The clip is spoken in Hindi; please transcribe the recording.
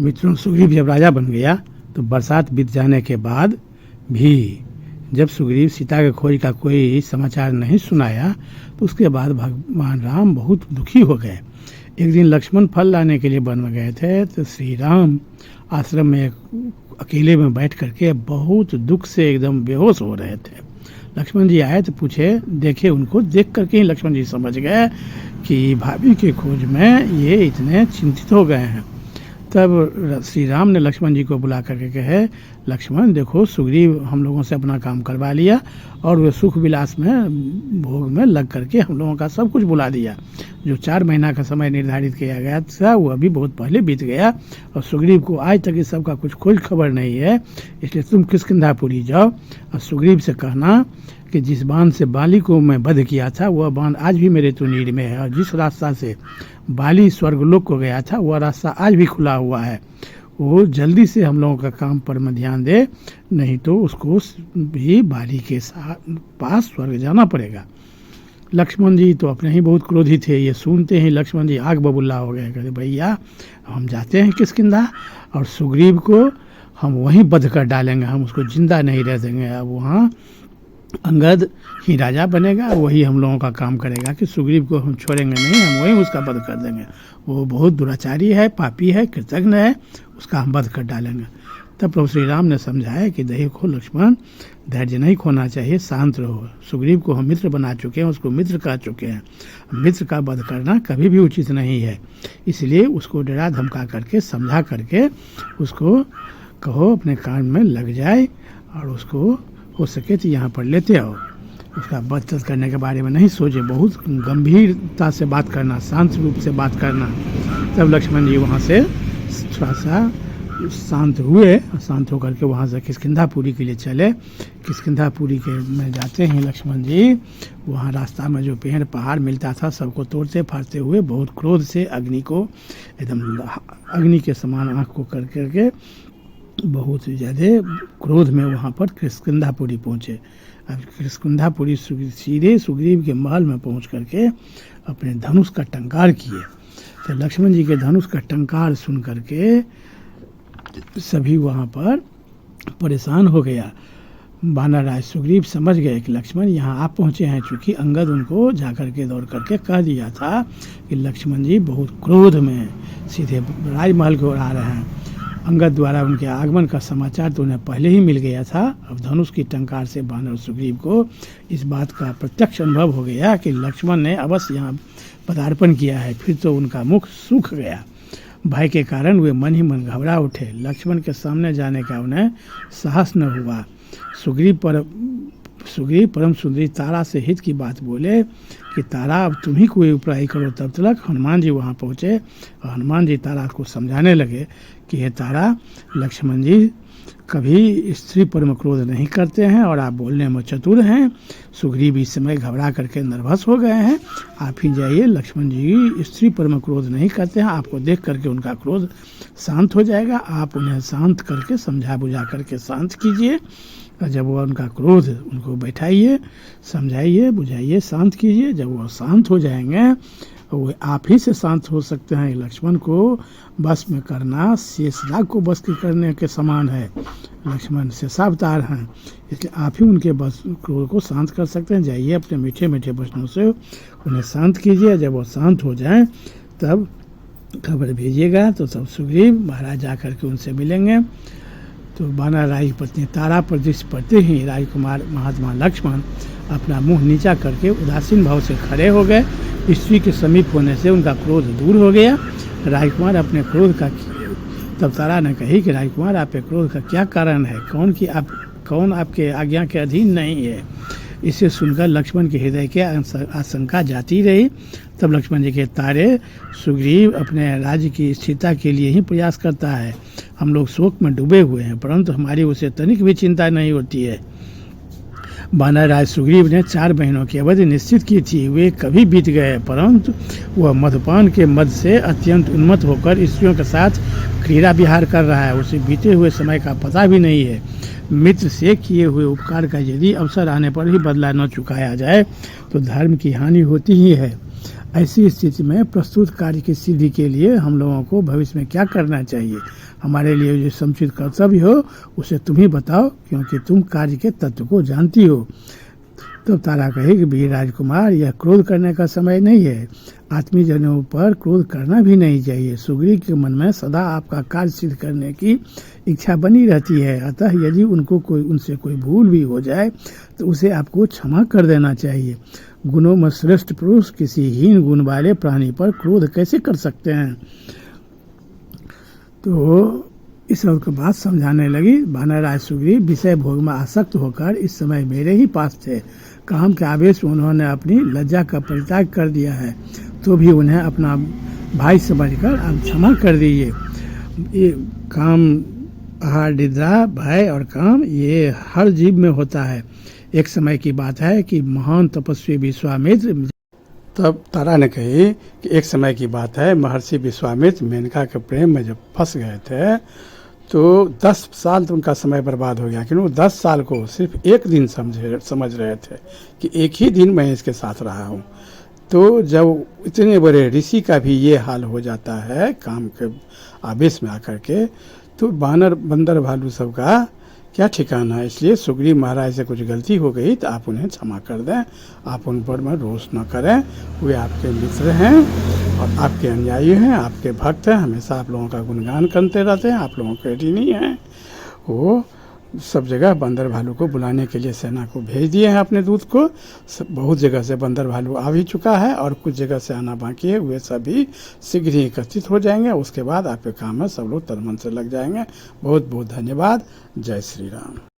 मित्रों, सुग्रीव जब राजा बन गया तो बरसात बीत जाने के बाद भी जब सुग्रीव सीता के खोज का कोई समाचार नहीं सुनाया तो उसके बाद भगवान राम बहुत दुखी हो गए। एक दिन लक्ष्मण फल लाने के लिए वन में गए थे तो श्री राम आश्रम में अकेले में बैठ करके बहुत दुख से एकदम बेहोश हो रहे थे। लक्ष्मण जी आए तो पूछे, देखे उनको, देख करके ही लक्ष्मण जी समझ गए कि भाभी के खोज में ये इतने चिंतित हो गए हैं। तब श्री राम ने लक्ष्मण जी को बुला करके कहे, लक्ष्मण देखो, सुग्रीव हम लोगों से अपना काम करवा लिया और वे सुख विलास में भोग में लग करके हम लोगों का सब कुछ बुला दिया। जो 4 महीना का समय निर्धारित किया गया था वो अभी बहुत पहले बीत गया और सुग्रीव को आज तक इस सब का कुछ खोज खबर नहीं है। इसलिए तुम किष्किंधापुरी जाओ और सुग्रीव से कहना कि जिस बांध से बाली को मैं वध किया था वह बांध आज भी मेरे तुनीर में है और जिस रास्ता से बाली स्वर्गलोक को गया था वह रास्ता आज भी खुला हुआ है। वो जल्दी से हम लोगों का काम पर में ध्यान दे, नहीं तो उसको भी बाली के पास स्वर्ग जाना पड़ेगा। लक्ष्मण जी तो अपने ही बहुत क्रोधित थे। ये सुनते ही लक्ष्मण जी आग बबूला हो गए। कहते, भैया हम जाते हैं किष्किंधा और सुग्रीव को हम वहीं वध कर डालेंगे, हम उसको जिंदा नहीं रह देंगे। अब वहाँ अंगद ही राजा बनेगा, वही हम लोगों का काम करेगा कि सुग्रीव को हम छोड़ेंगे नहीं, हम वहीं उसका वध कर देंगे। वो बहुत दुराचारी है, पापी है, कृतज्ञ है, उसका हम वध कर डालेंगे। तब प्रभु श्री राम ने समझाया कि देखो लक्ष्मण, धैर्य नहीं खोना चाहिए, शांत रहो। सुग्रीव को हम मित्र बना चुके हैं, उसको मित्र कह चुके हैं। मित्र का वध करना कभी भी उचित नहीं है, इसलिए उसको डरा धमका करके समझा करके उसको कहो अपने काम में लग जाए और उसको हो सके तो यहाँ पर लेते आओ। उसका वध करने के बारे में नहीं सोचे, बहुत गंभीरता से बात करना, शांत रूप से बात करना। तब लक्ष्मण जी वहाँ से थोड़ा सा शांत हुए, शांत होकर के वहाँ से किष्किंधापुरी के लिए चले। किष्किंधापुरी के में जाते हैं लक्ष्मण जी, वहाँ रास्ता में जो पेड़ पहाड़ मिलता था सबको तोड़ते फाड़ते हुए बहुत क्रोध से अग्नि को एकदम अग्नि के समान आँख को कर करके बहुत ज़्यादा क्रोध में वहाँ पर किष्किंधापुरी पहुँचे। अब किष्किंधापुरी सीधे सुग्रीव के महल में पहुँच करके अपने धनुष का टंकार किए। तो लक्ष्मण जी के धनुष का टंकार सुन करके सभी वहाँ पर परेशान हो गया। वानर राज सुग्रीव समझ गए कि लक्ष्मण यहाँ आप पहुँचे हैं, चूँकि अंगद उनको जाकर के दौड़ करके कह दिया था कि लक्ष्मण जी बहुत क्रोध में सीधे राजमहल की ओर आ रहे हैं। अंगद द्वारा उनके आगमन का समाचार तो उन्हें पहले ही मिल गया था। अब धनुष की टंकार से वानर सुग्रीव को इस बात का प्रत्यक्ष अनुभव हो गया कि लक्ष्मण ने अवश्य यहाँ पदार्पण किया है। फिर तो उनका मुख सूख गया। भय के कारण वे मन ही मन घबरा उठे। लक्ष्मण के सामने जाने का उन्हें साहस न हुआ। सुग्रीव परम सुंदरी तारा से हित की बात बोले कि तारा अब तुम ही कोई उपाय करो। तब तक हनुमान जी वहाँ पहुँचे और हनुमान जी तारा को समझाने लगे कि हे तारा, लक्ष्मण जी कभी स्त्री पर में क्रोध नहीं करते हैं और आप बोलने में चतुर हैं। सुग्रीव इस समय घबरा करके नर्वस हो गए हैं, आप ही जाइए। लक्ष्मण जी स्त्री पर में क्रोध नहीं करते हैं, आपको देख करके उनका क्रोध शांत हो जाएगा। आप उन्हें शांत करके समझा बुझा करके शांत कीजिए और जब वो उनका क्रोध उनको बैठाइए, समझाइए, बुझाइए, शांत कीजिए। जब वो शांत हो जाएंगे वो आप ही से शांत हो सकते हैं। लक्ष्मण को बस में करना शेषनाग को बस करने के समान है। लक्ष्मण शेषावतार हैं, इसलिए आप ही उनके बस क्रोध को शांत कर सकते हैं। जाइए अपने मीठे मीठे वचनों से उन्हें शांत कीजिए। जब वो शांत हो जाएं तब खबर भेजिएगा। तो सब सुग्रीव महाराज जा कर के उनसे मिलेंगे। तो वानर राज की पत्नी तारा पर दृष्टि पड़ते ही राजकुमार महात्मा लक्ष्मण अपना मुंह नीचा करके उदासीन भाव से खड़े हो गए। स्त्री के समीप होने से उनका क्रोध दूर हो गया। राजकुमार अपने क्रोध का तब तारा ने कही कि राजकुमार आपके क्रोध का क्या कारण है, कौन आपके आज्ञा के अधीन नहीं है। इसे सुनकर लक्ष्मण के हृदय के आशंका जाती रही। तब लक्ष्मण जी के तारे, सुग्रीव अपने राज्य की स्थिरता के लिए ही प्रयास करता है। हम लोग शोक में डूबे हुए हैं, परंतु हमारी उसे तनिक भी चिंता नहीं होती है। वानर राज सुग्रीव ने 4 महीनों की अवधि निश्चित की थी, वे कभी बीत गए, परंतु वह मधुपान के मद से अत्यंत उन्मत्त होकर स्त्रियों के साथ क्रीड़ा विहार कर रहा है। उसे बीते हुए समय का पता भी नहीं है। मित्र से किए हुए उपकार का यदि अवसर आने पर ही बदला न चुकाया जाए तो धर्म की हानि होती ही है। ऐसी स्थिति में प्रस्तुत कार्य की सिद्धि के लिए हम लोगों को भविष्य में क्या करना चाहिए? हमारे लिए जो समुचित कर्तव्य हो उसे तुम ही बताओ, क्योंकि तुम कार्य के तत्व को जानती हो। तो तारा कहे कि वीर राजकुमार, यह क्रोध करने का समय नहीं है। आत्मीजनों पर क्रोध करना भी नहीं चाहिए। सुग्रीव के मन में सदा आपका कार्य सिद्ध करने की इच्छा बनी रहती है। अतः यदि उनसे कोई भूल भी हो जाए तो उसे आपको क्षमा कर देना चाहिए। गुणों में श्रेष्ठ पुरुष किसी हीन गुण वाले प्राणी पर क्रोध कैसे कर सकते हैं? तो इस सबके बात समझाने लगी। वानरराज सुग्रीव विषय भोग में आसक्त होकर इस समय मेरे ही पास थे। काम के आवेश में उन्होंने अपनी लज्जा का परित्याग कर दिया है, तो भी उन्हें अपना भाई समझकर आप क्षमा कर दीजिए। ये काम, आहार, निद्रा, भय और काम ये हर जीव में होता है। एक समय की बात है कि महान तपस्वी विश्वामित्र, तब तारा ने कही कि एक समय की बात है, महर्षि विश्वामित्र मेनका के प्रेम में जब फंस गए थे तो 10 साल तो उनका समय बर्बाद हो गया, क्योंकि वो 10 साल को सिर्फ एक दिन समझ रहे थे कि एक ही दिन मैं इसके साथ रहा हूँ। तो जब इतने बड़े ऋषि का भी ये हाल हो जाता है काम के आवेश में आकर के, तो बंदर भालू सब का क्या ठिकाना है। इसलिए सुग्रीव महाराज से कुछ गलती हो गई तो आप उन्हें क्षमा कर दें, आप उन पर में रोष न करें। वे आपके मित्र हैं और आपके अनुयायी हैं, आपके भक्त हैं, हमेशा आप लोगों का गुणगान करते रहते हैं, आप लोगों के ऋणी हैं। वो सब जगह बंदर भालू को बुलाने के लिए सेना को भेज दिए हैं अपने दूत को। बहुत जगह से बंदर भालू आ भी चुका है और कुछ जगह से आना बाकी है। वे सभी शीघ्र ही एकत्रित हो जाएंगे। उसके बाद आपके काम में सब लोग तन मन से लग जाएंगे। बहुत बहुत धन्यवाद। जय श्री राम।